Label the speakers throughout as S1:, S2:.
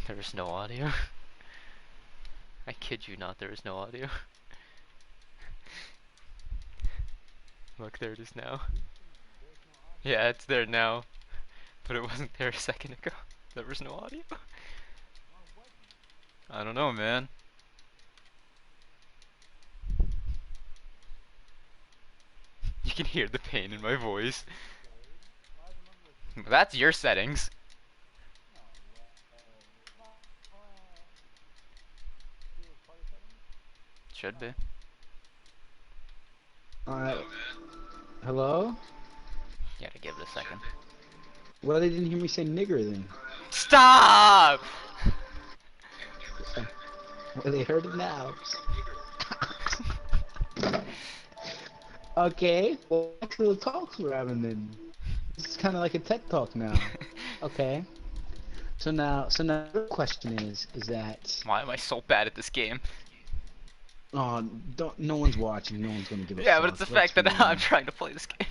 S1: There is no audio. I kid you not, there is no audio. Look, there it is now. Yeah, it's there now. But it wasn't there a second ago. There was no audio. I don't know, man. You can hear the pain in my voice. That's your settings. Should be.
S2: Alright. Hello?
S1: You gotta give it a second.
S2: Well, they didn't hear me say nigger then.
S1: Stop!
S2: Well, they heard it now. Okay, well, back to the talks we're having then. This is kind of like a TED talk now. Okay. So now the question is that...
S1: Why am I so bad at this game?
S2: Oh, no one's watching. No one's gonna give a
S1: Yeah,
S2: fuck.
S1: but it's the fact that I'm trying to play this game.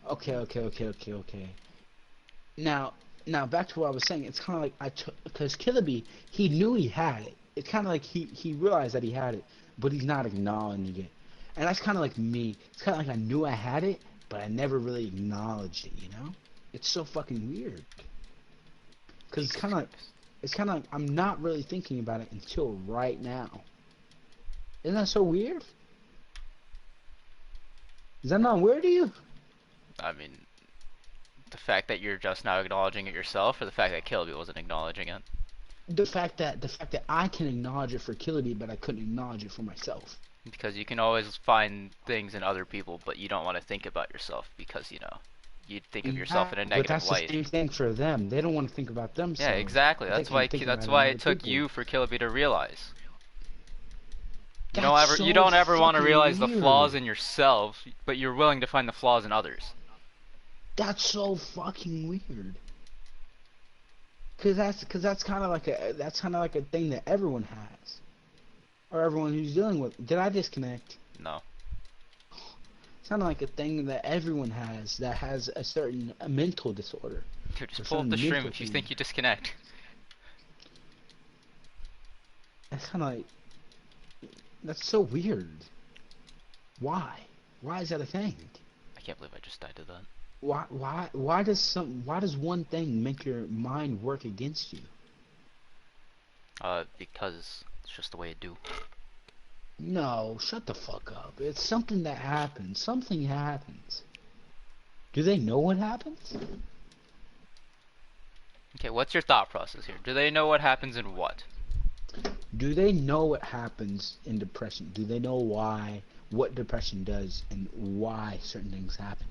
S2: Okay. Now back to what I was saying. It's kind of like because Killaby, he knew he had it. It's kind of like he realized that he had it, but he's not acknowledging it. And that's kind of like me. It's kind of like I knew I had it, but I never really acknowledged it. You know? It's so fucking weird. Cause it's kind of like I'm not really thinking about it until right now. Isn't that so weird? Is that not weird to you?
S1: I mean, the fact that you're just now acknowledging it yourself, or the fact that Killaby wasn't acknowledging it?
S2: The fact that I can acknowledge it for Killaby, but I couldn't acknowledge it for myself.
S1: Because you can always find things in other people, but you don't want to think about yourself because, you know, you think of yourself in a negative
S2: but that's
S1: light.
S2: the same thing for them. They don't want to think about themselves.
S1: Yeah, exactly. That's why it took you for Killaby to realize. You don't ever want to realize the flaws in yourself, but you're willing to find the flaws in others.
S2: That's so fucking weird. Cause that's kind of like a thing that everyone has, or everyone who's dealing with. Did I disconnect?
S1: No.
S2: It's kind of like a thing that everyone has that has a certain mental disorder.
S1: Dude, just pull up the stream if you think you disconnect.
S2: That's kind of like. That's so weird. Why? Why is that a thing?
S1: I can't believe I just died to that.
S2: Why does one thing make your mind work against you?
S1: Because it's just the way it do.
S2: No, shut the fuck up. It's something that happens. Something happens. Do they know what happens?
S1: Okay, what's your thought process here? Do they know what happens in what?
S2: Do they know what happens in depression? Do they know what depression does, and why certain things happen?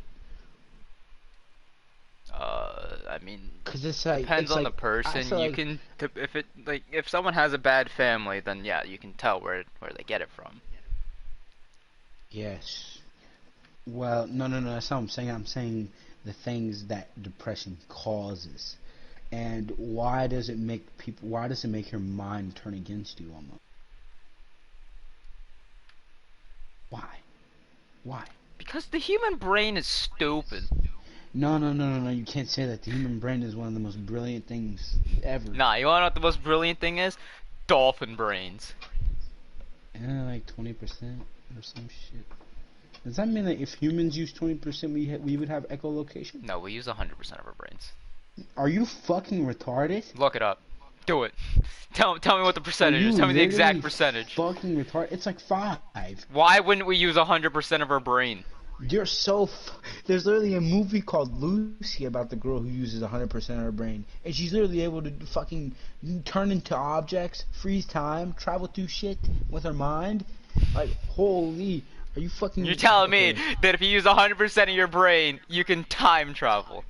S1: I mean,
S2: cause it's like,
S1: depends on the person. If someone has a bad family, then yeah, you can tell where they get it from.
S2: Yes. Well, no, that's not what I'm saying. I'm saying the things that depression causes. And why does it make your mind turn against you almost? Why?
S1: Because the human brain is stupid.
S2: No, you can't say that. The human brain is one of the most brilliant things ever.
S1: Nah, you wanna know what the most brilliant thing is? Dolphin brains.
S2: Like 20% or some shit. Does that mean that if humans use 20%, we would have echolocation?
S1: No, we use 100% of our brains.
S2: Are you fucking retarded?
S1: Look it up. Do it. Tell me what the percentage is. Tell me the exact percentage.
S2: Fucking retarded. It's like 5.
S1: Why wouldn't we use 100% of our brain?
S2: You're so there's literally a movie called Lucy about the girl who uses 100% of her brain, and she's literally able to fucking turn into objects, freeze time, travel through shit with her mind. Like, holy, are you fucking...
S1: You're telling me that if you use 100% of your brain, you can time travel?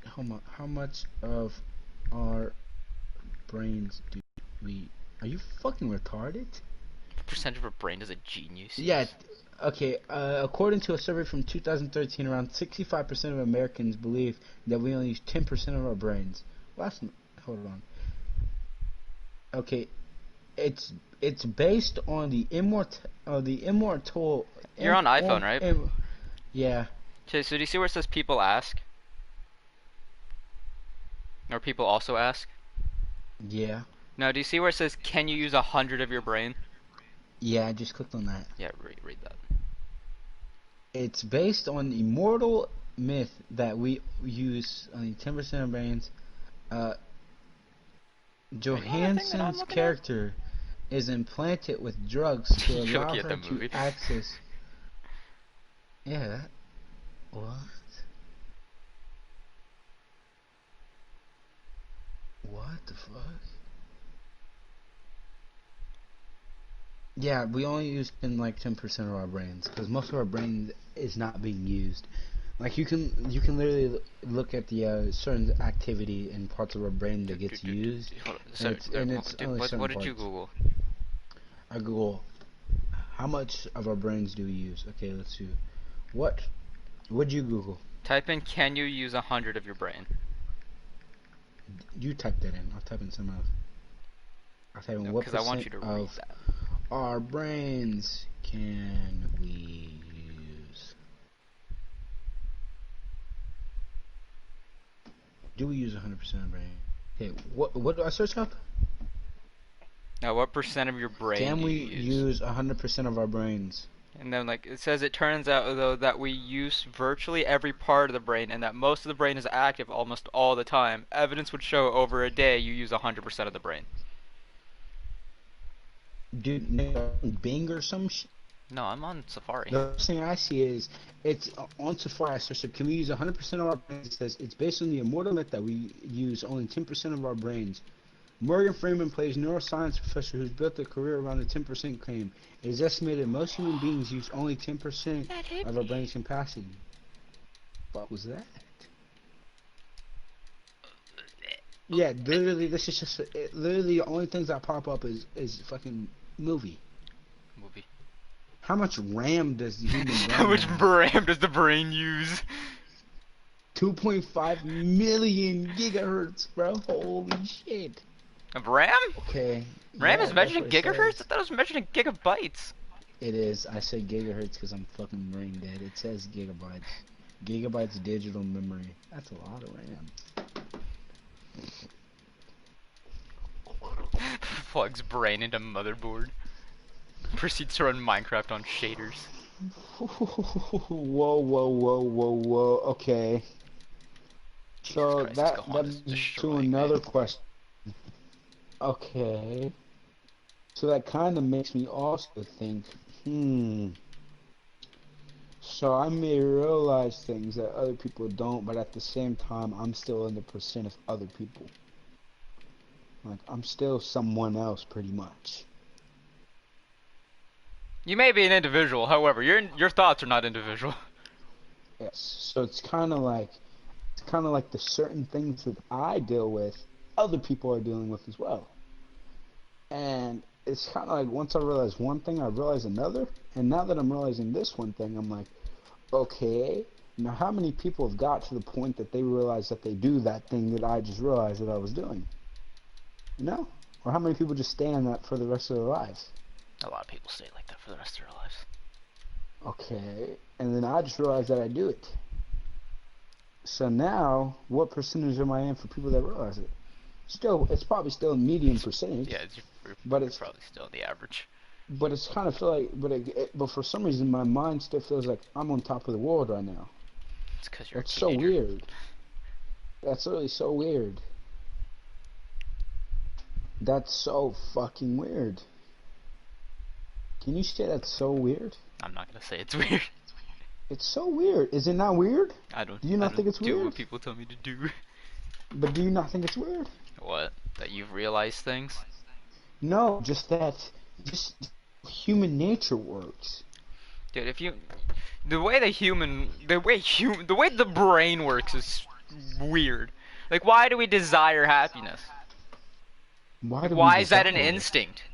S2: How much of our brains do we... Are you fucking retarded?
S1: What percentage of our brain does a genius use?
S2: Yeah, okay, according to a survey from 2013, around 65% of Americans believe that we only use 10% of our brains. Hold on. Okay, it's based on the immortal...
S1: You're on iPhone, right?
S2: Yeah.
S1: Okay, so do you see where it says people ask? Or people also ask?
S2: Yeah.
S1: Now, do you see where it says, can you use 100 of your brain?
S2: Yeah, I just clicked on that.
S1: Yeah, read that.
S2: It's based on the immortal myth that we use only 10% of brains. Uh,
S1: Are you on the thing that I'm
S2: Johansson's
S1: looking at?
S2: character is implanted with drugs to
S1: You're
S2: allow
S1: looking at
S2: her
S1: the
S2: to
S1: movie.
S2: access. Yeah. What? What the fuck? Yeah, we only use in like 10% of our brains because most of our brain is not being used. Like you can literally look at the certain activity in parts of our brain that gets used,
S1: Hold on.
S2: and
S1: So,
S2: it's only
S1: what
S2: certain
S1: did you
S2: parts.
S1: Google?
S2: I Google how much of our brains do we use? Okay, let's see. What? What'd you Google?
S1: Type in, can you use 100 of your brain?
S2: You type that in. I'll type in some else. I'll type in
S1: No,
S2: what
S1: because I want
S2: percent
S1: you to read
S2: of
S1: that.
S2: our brains can we use? Do we use 100% of brain? Okay, what do I search up?
S1: Now, what percent of your brain
S2: Can
S1: do
S2: we
S1: you use?
S2: use 100% of our brains?
S1: And then, like, it says, it turns out, though, that we use virtually every part of the brain and that most of the brain is active almost all the time. Evidence would show over a day you use 100% of the brain.
S2: Dude, Bing or some shit?
S1: No, I'm on Safari.
S2: The first thing I see is it's on Safari. I searched up, can we use 100% of our brains? It says it's based on the immortal myth that we use only 10% of our brains. Morgan Freeman plays neuroscience professor who's built a career around the 10% claim. It is estimated most human beings use only 10%
S1: That hit
S2: of our
S1: me.
S2: brain's capacity. What was that? Yeah, literally, this is just literally the only things that pop up is fucking movie.
S1: Movie.
S2: How much RAM does the human
S1: How
S2: brain
S1: much
S2: have?
S1: RAM does the brain use?
S2: 2.5 million gigahertz, bro. Holy shit.
S1: Of RAM?
S2: Okay,
S1: RAM
S2: yeah,
S1: is
S2: that's
S1: measured
S2: what
S1: in
S2: it
S1: gigahertz? I
S2: says.
S1: thought it was measured in gigabytes.
S2: It is. I said gigahertz because I'm fucking brain dead. It says gigabytes. Gigabytes digital memory. That's a lot of RAM.
S1: Plugs brain into motherboard. Proceeds to run Minecraft on shaders.
S2: Whoa, whoa, whoa, whoa, whoa. Okay.
S1: Jesus
S2: So
S1: Christ, this
S2: that
S1: Gohan is
S2: leads to
S1: destroying me.
S2: another question. Okay. So that kind of makes me also think, so I may realize things that other people don't, but at the same time, I'm still in the percent of other people. Like, I'm still someone else, pretty much.
S1: You may be an individual, however, your thoughts are not individual.
S2: Yes. So it's kind of like the certain things that I deal with, other people are dealing with as well. And it's kind of like once I realize one thing, I realize another. And now that I'm realizing this one thing, I'm like, okay, now how many people have got to the point that they realize that they do that thing that I just realized that I was doing? You know? Or how many people just stay on that for the rest of their lives?
S1: A lot of people stay like that for the rest of their lives.
S2: Okay, and then I just realized that I do it. So now, what percentage am I in for people that realize it? Still, it's probably still a medium percentage,
S1: Yeah,
S2: but
S1: you're
S2: it's
S1: probably still the average.
S2: but it's kind of feel like, but for some reason, my mind still feels like I'm on top of the world right now.
S1: It's because you're a
S2: That's so
S1: teenager.
S2: weird. That's really so weird. That's so fucking weird. Can you say that's so weird?
S1: I'm not gonna say it's weird.
S2: It's so weird. Is it not weird? Do you
S1: I
S2: not
S1: don't
S2: think it's
S1: do what
S2: weird?
S1: people tell me to do.
S2: But do you not think it's weird?
S1: What? That you've realized things?
S2: No, just human nature works.
S1: Dude, if you the way the brain works is weird. Like, why do we desire happiness?
S2: Why
S1: Like,
S2: do we
S1: why is that
S2: desire
S1: an
S2: it?
S1: instinct?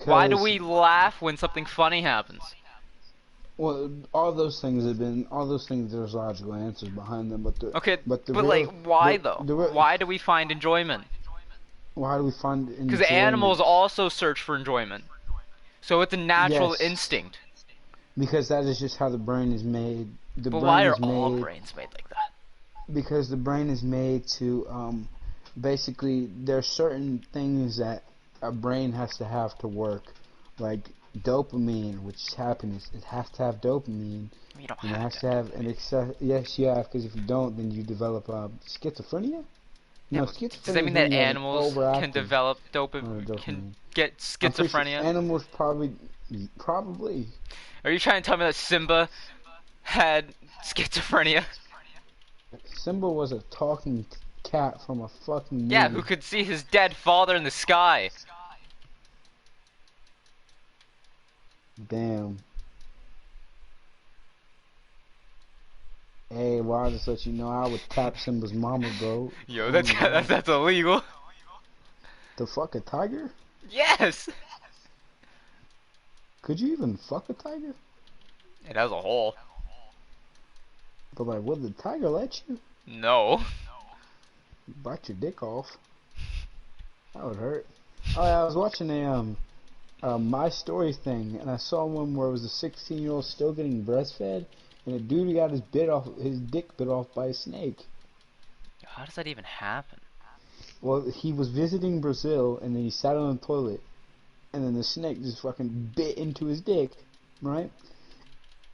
S1: Why do
S2: Because,
S1: we laugh when something funny happens?
S2: well, all those things. There's logical answers behind them,
S1: Okay,
S2: but the
S1: but like,
S2: real,
S1: why though?
S2: the real,
S1: Why do we find enjoyment?
S2: why do we find
S1: Because
S2: enjoyment?
S1: animals also search for enjoyment. So it's a natural
S2: Yes,
S1: instinct.
S2: because that is just how the brain is made. The
S1: But why
S2: brain
S1: are
S2: is
S1: all
S2: made
S1: brains made like that?
S2: because the brain is made to basically there's certain things that a brain has to have to work, like dopamine, which is happiness. It has to have dopamine,
S1: You don't
S2: and it
S1: have
S2: has
S1: to
S2: to
S1: have
S2: have an
S1: dopamine.
S2: excess. Yes, you have, because if you don't, then you develop schizophrenia.
S1: Yeah,
S2: No,
S1: but does that
S2: schizophrenia is
S1: mean
S2: when
S1: that
S2: you have an
S1: animals can
S2: overactive
S1: develop can
S2: dopamine.
S1: get
S2: I'm pretty sure
S1: schizophrenia?
S2: animals probably.
S1: Are you trying to tell me that Simba had schizophrenia?
S2: Simba was a talking cat from a fucking
S1: Yeah, who
S2: movie.
S1: could see his dead father in the sky?
S2: Damn. Hey, well, I'll just let you know I would tap Simba's mama, bro.
S1: Yo,
S2: Oh
S1: that's
S2: my god.
S1: that's illegal.
S2: The fuck a tiger?
S1: Yes.
S2: Could you even fuck a tiger?
S1: It has a hole.
S2: But like, would the tiger let you?
S1: No.
S2: Bite your dick off. That would hurt. Oh, yeah, I was watching a My Story thing, and I saw one where it was a 16-year-old still getting breastfed, and a dude got his dick bit off by a snake.
S1: How does that even happen?
S2: Well, he was visiting Brazil, and then he sat on the toilet, and then the snake just fucking bit into his dick, right?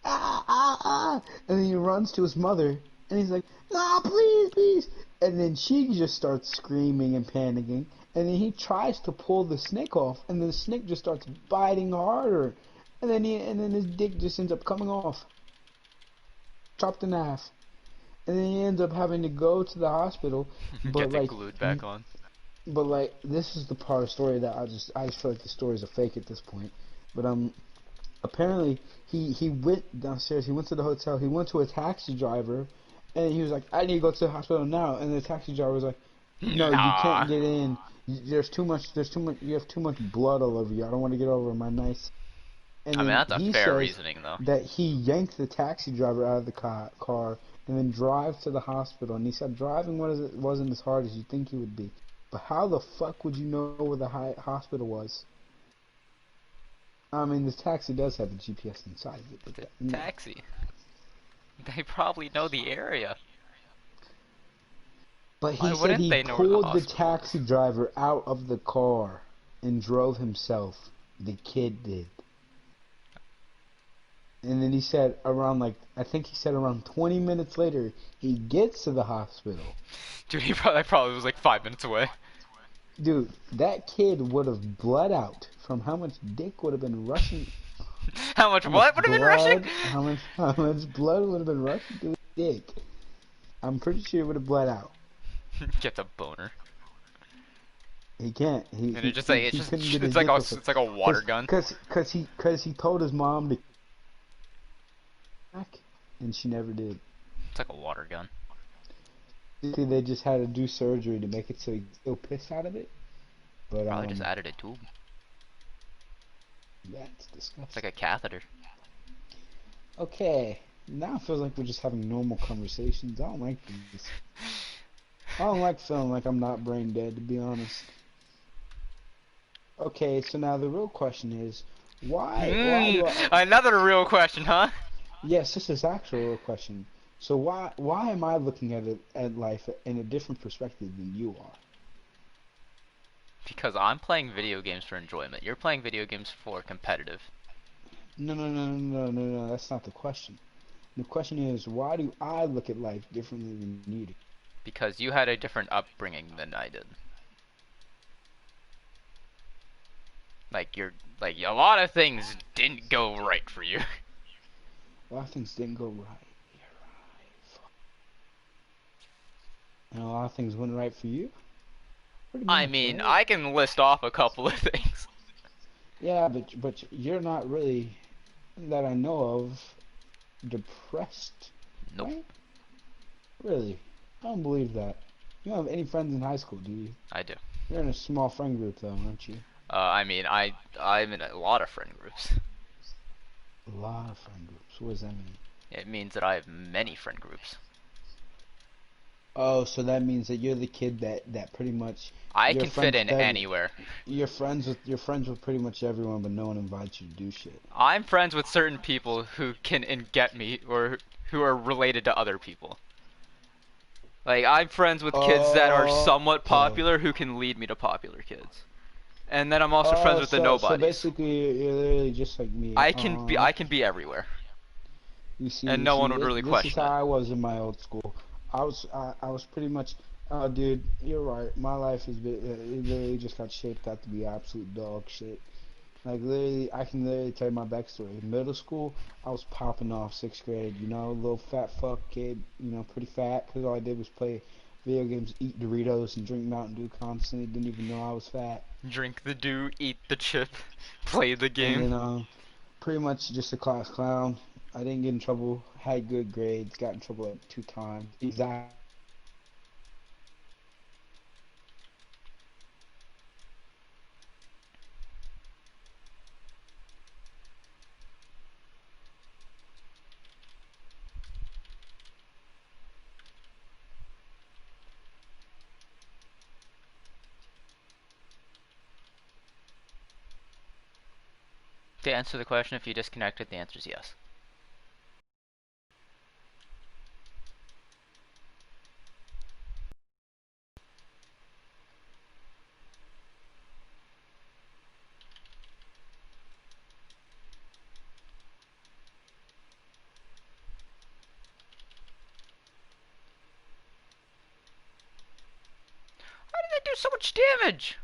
S2: Ah, ah, ah! And then he runs to his mother, and he's like, "No, please, please!" And then she just starts screaming and panicking, and then he tries to pull the snake off, and the snake just starts biting harder, and then his dick just ends up coming off, chopped in half, and then he ends up having to go to the hospital, but
S1: Get it
S2: like,
S1: glued back on.
S2: this is the part of the story that I just feel like the story is a fake at this point, but apparently he went downstairs, he went to the hotel, he went to a taxi driver, and he was like, "I need to go to the hospital now," and the taxi driver was like, "No, you can't
S1: Nah.
S2: get in. There's too much, you have too much blood all over you. I don't want to get over my nice." And
S1: I mean,
S2: then
S1: that's a
S2: he
S1: fair
S2: says
S1: reasoning, though.
S2: that he yanked the taxi driver out of the car and then drive to the hospital, and he said driving wasn't as hard as you think it would be. But how the fuck would you know where the hospital was? I mean, this taxi does have a GPS inside of it, but
S1: The
S2: no.
S1: taxi. They probably know the area.
S2: But
S1: Why
S2: he said
S1: wouldn't
S2: he
S1: they know where the
S2: pulled the
S1: hospital
S2: taxi
S1: is?
S2: driver out of the car and drove himself. The kid did. And then he said I think he said around 20 minutes later, he gets to the hospital.
S1: Dude, probably was like 5 minutes away.
S2: Dude, that kid would have bled out from how much dick would have been rushing,
S1: How much
S2: how much
S1: what would have been rushing?
S2: how much blood would have been rushing to his dick. I'm pretty sure he would have bled out.
S1: Gets a boner.
S2: He can't.
S1: And it's just like
S2: He couldn't get his
S1: it's like
S2: dick off
S1: it's like a water gun.
S2: cause he told his mom to back, and she never did.
S1: It's like a water gun.
S2: Basically, they just had to do surgery to make it so he still piss out of it. But
S1: Probably just added a tube.
S2: that's
S1: It's like
S2: disgusting.
S1: a catheter.
S2: Okay, now it feels like we're just having normal conversations. I don't like this. I don't like feeling like I'm not brain dead, to be honest. Okay, so now the real question is, why
S1: Hmm.
S2: do I?
S1: Another real question, huh?
S2: Yes, this is actual real question. So why am I looking at life in a different perspective than you are?
S1: Because I'm playing video games for enjoyment. You're playing video games for competitive.
S2: No, no, no, no, no, no, no. That's not the question. The question is, why do I look at life differently than you do?
S1: Because you had a different upbringing than I did. Like like a lot of things didn't go right for you.
S2: A lot of things didn't go right. You're right. And a lot of things went right for you. Pretty
S1: I
S2: much,
S1: mean,
S2: right?
S1: I can list off a couple of things.
S2: Yeah, but you're not really, that I know of, depressed,
S1: Nope,
S2: right? Really? I don't believe that. You don't have any friends in high school, do you?
S1: I do.
S2: You're in a small friend group, though, aren't you?
S1: I mean, I'm in a lot of friend groups.
S2: A lot of friend groups. What does that mean?
S1: It means that I have many friend groups.
S2: Oh, so that means that you're the kid that pretty much
S1: I
S2: you're
S1: can fit
S2: friends
S1: in
S2: with
S1: anywhere.
S2: you're friends with pretty much everyone, but no one invites you to do shit.
S1: I'm friends with certain people who can get me or who are related to other people. Like, I'm friends with kids that are
S2: Oh,
S1: somewhat
S2: oh,
S1: popular who can lead me to popular kids. And then I'm also friends with the
S2: so
S1: nobodies.
S2: basically you're literally just like me.
S1: I can be everywhere, and
S2: You
S1: no one
S2: see,
S1: would really
S2: this is
S1: question
S2: how
S1: it.
S2: I was in my old school. I was pretty much, oh, dude, you're right. My life has been, it literally just got shaped out to be absolute dog shit. Like literally, I can literally tell you my backstory. In middle school, I was popping off 6th grade. You know, little fat fuck kid. You know, pretty fat because all I did was play video games, eat Doritos, and drink Mountain Dew constantly. Didn't even know I was fat.
S1: Drink the dew, eat the chip, play the
S2: And
S1: game.
S2: then pretty much just a class clown. I didn't get in trouble. Had good grades. Got in trouble like 2 times. Exactly.
S1: To answer the question, if you disconnected, the answer is yes. How did they do so much damage?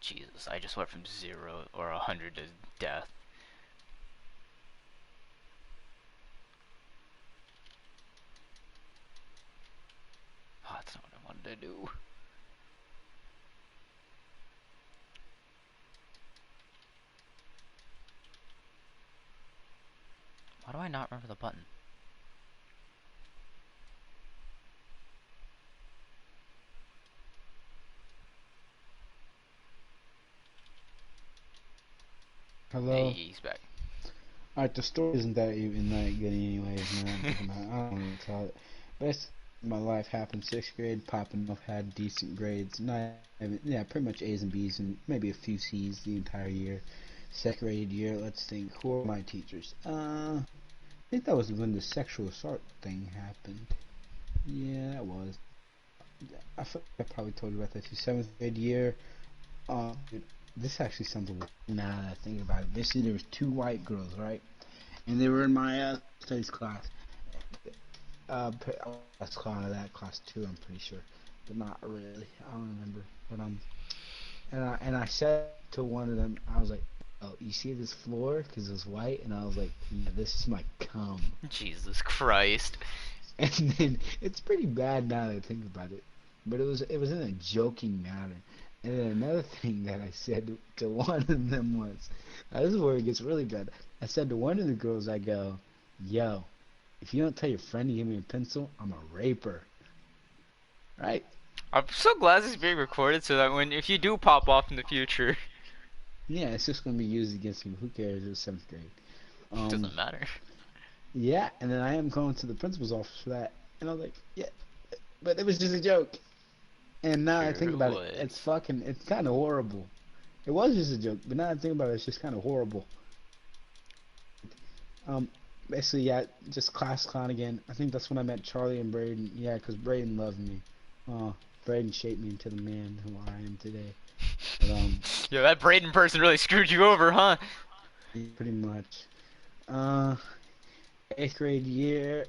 S1: Jesus, I just went from 0 or 100 to death. Oh, that's not what I wanted to do. Why do I not remember the button? Hey,
S2: Hello.
S1: he's back.
S2: Alright, the story isn't that even that good anyways, man. I'm thinking about it. I don't know tell it. Best my life happened 6th grade, popping off, had decent grades. Not even, yeah, pretty much A's and B's and maybe a few C's the entire year. 2nd grade year, let's think. Who are my teachers? I think that was when the sexual assault thing happened. Yeah, that was. I feel like I probably told you about that too. 7th grade year. Dude, this actually sounds weird now that I think about it. Basically, there was 2 white girls, right? And they were in my studies class. I was class of that class too. I'm pretty sure, but not really. I don't remember. But and I said to one of them, I was like, "Oh, you see this floor? Because it's white." And I was like, "Yeah, this is my cum."
S1: Jesus Christ.
S2: And then it's pretty bad now that I think about it, but it was in a joking manner. And then another thing that I said to one of them was, this is where it gets really bad. I said to one of the girls, I go, "Yo, if you don't tell your friend to give me a pencil, I'm a raper." Right?
S1: I'm so glad this is being recorded so that when if you do pop off in the future,
S2: Yeah, it's just gonna be used against me. Who cares? It was 7th grade.
S1: it
S2: Um,
S1: doesn't matter.
S2: yeah, and then I am going to the principal's office for that, and I was like, yeah, but it was just a joke. And now I
S1: Sure
S2: think
S1: it
S2: about it, it's
S1: was.
S2: fucking, it's kind of horrible. It was just a joke, but now I think about it, it's just kind of horrible. Um, basically, yeah, just class clown again. I think that's when I met Charlie and Braden. Yeah, because Braden loved me. Uh, Braden shaped me into the man who I am today. But
S1: Yo, that Braden person really screwed you over, huh?
S2: pretty much. Uh, 8th grade year,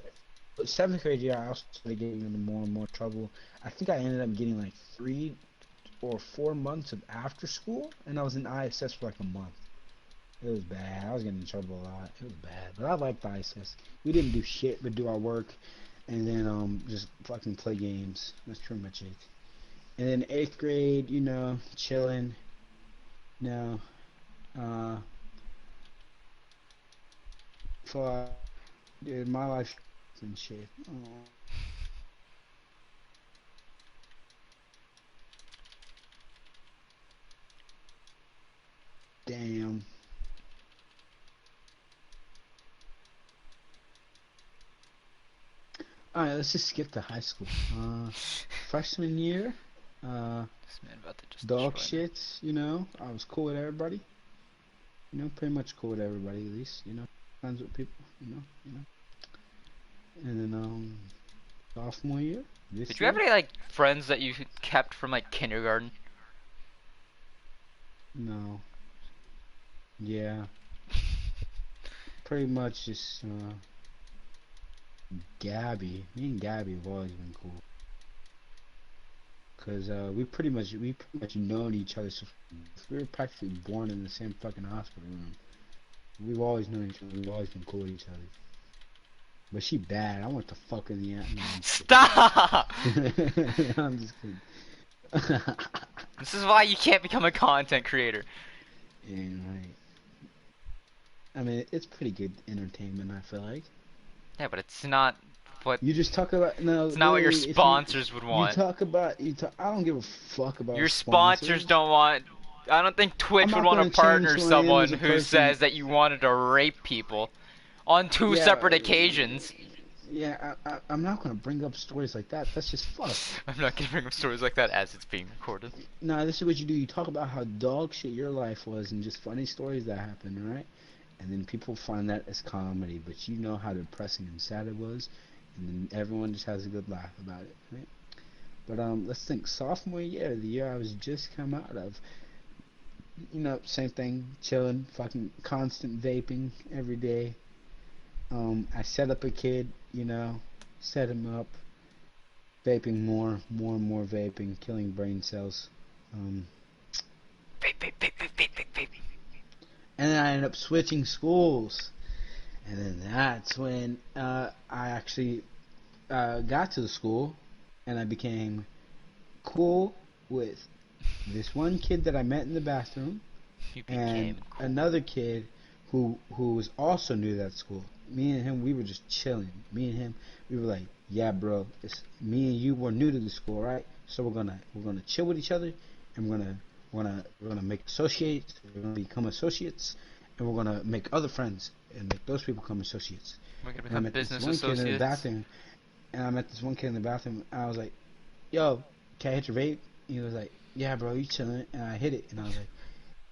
S2: 7th grade year, I also started getting into more and more trouble. I think I ended up getting like 3 or 4 months of after school, and I was in ISS for like a month. It was bad. I was getting in trouble a lot. It was bad, but I liked ISS. We didn't do shit but do our work, and then just fucking play games. That's pretty much it. And then 8th grade, chilling. No, uh, fuck, dude, my life and shit. Oh, damn. All right, let's just skip to high school. Freshman year, uh,
S1: This man about to just
S2: dog
S1: destroy me.
S2: shits. I was cool with everybody. Pretty much cool with everybody at least. Friends with people. you know. And then sophomore year,
S1: Did
S2: this
S1: you have
S2: year,
S1: any like friends that you kept from like kindergarten?
S2: no, yeah, pretty much just Gabby. Me and Gabby have always been cool. Cause we pretty much known each other. So we were practically born in the same fucking hospital room. We've always known each other. We've always been cool with each other. But she bad. I want to fuck her in the ass. No, I'm just
S1: Stop!
S2: kidding. I'm just kidding.
S1: This is why you can't become a content creator.
S2: Yeah, right. I mean, it's pretty good entertainment. I feel like.
S1: Yeah, but it's not what
S2: You just talk about no,
S1: it's not what your
S2: literally. If you
S1: sponsors would
S2: you
S1: want.
S2: talk about you talk, I don't give a fuck
S1: Your
S2: about
S1: sponsors
S2: sponsors.
S1: don't want. I don't think
S2: I'm
S1: Twitch would
S2: not
S1: want to
S2: gonna change
S1: partner
S2: who I am as
S1: someone
S2: a
S1: who
S2: person.
S1: says that you wanted to rape people on two
S2: Yeah,
S1: separate occasions.
S2: yeah. I'm not gonna bring up stories like that. That's just fucked.
S1: I'm not gonna bring up stories like that as it's being recorded.
S2: No, this is what you do. You talk about how dog shit your life was and just funny stories that happened, right? And then people find that as comedy, but you know how depressing and sad it was, and then everyone just has a good laugh about it, right? But let's think sophomore year, the year I was just come out of. Same thing, chilling, fucking constant vaping every day. I set up a kid, set him up, vaping more and more vaping, killing brain cells. Um,
S1: Vape, vape, vape, vape, vape, vape, vape.
S2: and then I ended up switching schools. And then that's when I actually got to the school, and I became cool with this one kid that I met in the bathroom,
S1: You
S2: and
S1: became cool.
S2: another kid who was also new to that school. Me and him, we were just chilling. Me and him, we were like, yeah, bro, me and you were new to the school, right? So we're gonna chill with each other, and we're gonna make associates. We're gonna become associates, and we're gonna make other friends and make those people become associates.
S1: We're gonna
S2: And I
S1: become
S2: met this
S1: business
S2: one kid in the
S1: associates.
S2: bathroom, and I met this one kid in the bathroom, and I was like, yo, can I hit your vape? And he was like, yeah, bro, you chilling? And I hit it, and I was like,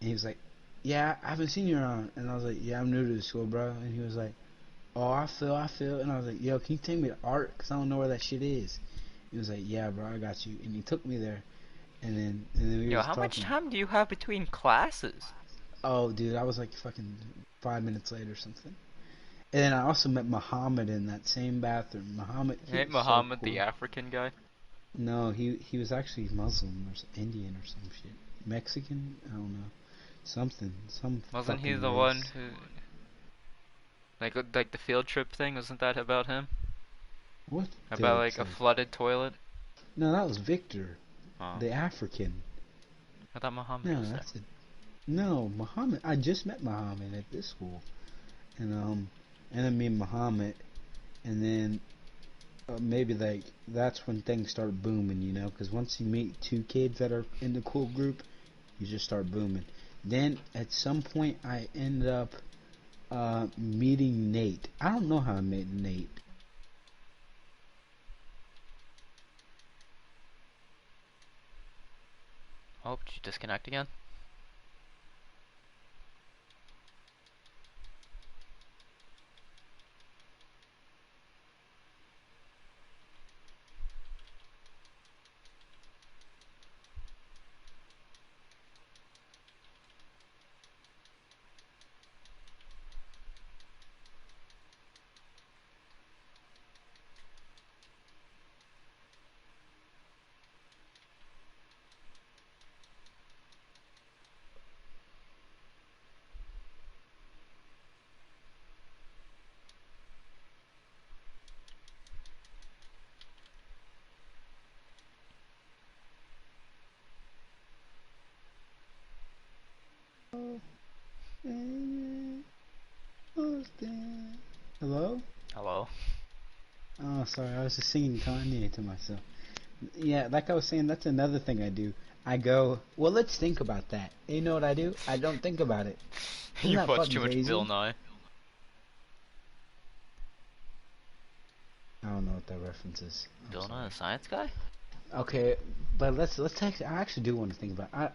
S2: and he was like, yeah, I haven't seen you around. And I was like, yeah, I'm new to the school, bro. And he was like, oh, I feel. And I was like, yo, can you take me to art? Because I don't know where that shit is. He was like, yeah, bro, I got you. And he took me there. And then we were
S1: Yo,
S2: just
S1: how much
S2: talking.
S1: time do you have between classes?
S2: Oh, dude, I was like fucking 5 minutes late or something. And then I also met Muhammad in that same bathroom. Muhammad, he
S1: Ain't
S2: was so
S1: Muhammad the
S2: cool.
S1: African guy?
S2: No, he was actually Muslim or Indian or some shit. Mexican? I don't know. Something. Some
S1: Wasn't he
S2: fucking
S1: the one
S2: race.
S1: who like the field trip thing? Wasn't that about him?
S2: What
S1: About
S2: field
S1: like a
S2: trip?
S1: flooded toilet?
S2: No, that was Victor,
S1: Oh,
S2: the African.
S1: I thought Muhammad
S2: No,
S1: was there.
S2: that's it. No, Muhammad. I just met Muhammad at this school, and then me and Muhammad, and then maybe like that's when things start booming, because once you meet two kids that are in the cool group, you just start booming. Then at some point, I ended up meeting Nate. I don't know how I met Nate.
S1: Oh, did you disconnect again?
S2: Hello?
S1: Hello?
S2: Oh, sorry, I was just singing Kanye to myself. Yeah, like I was saying, that's another thing I do. I go, well, let's think about that. You know what I do? I don't think about it. Isn't
S1: You
S2: that
S1: watch too
S2: fucking
S1: much Bill
S2: crazy?
S1: Nye.
S2: I don't know what that reference is. I'm
S1: Bill Nye, the
S2: sorry.
S1: science guy?
S2: Okay, but let's actually, I actually do want to think about.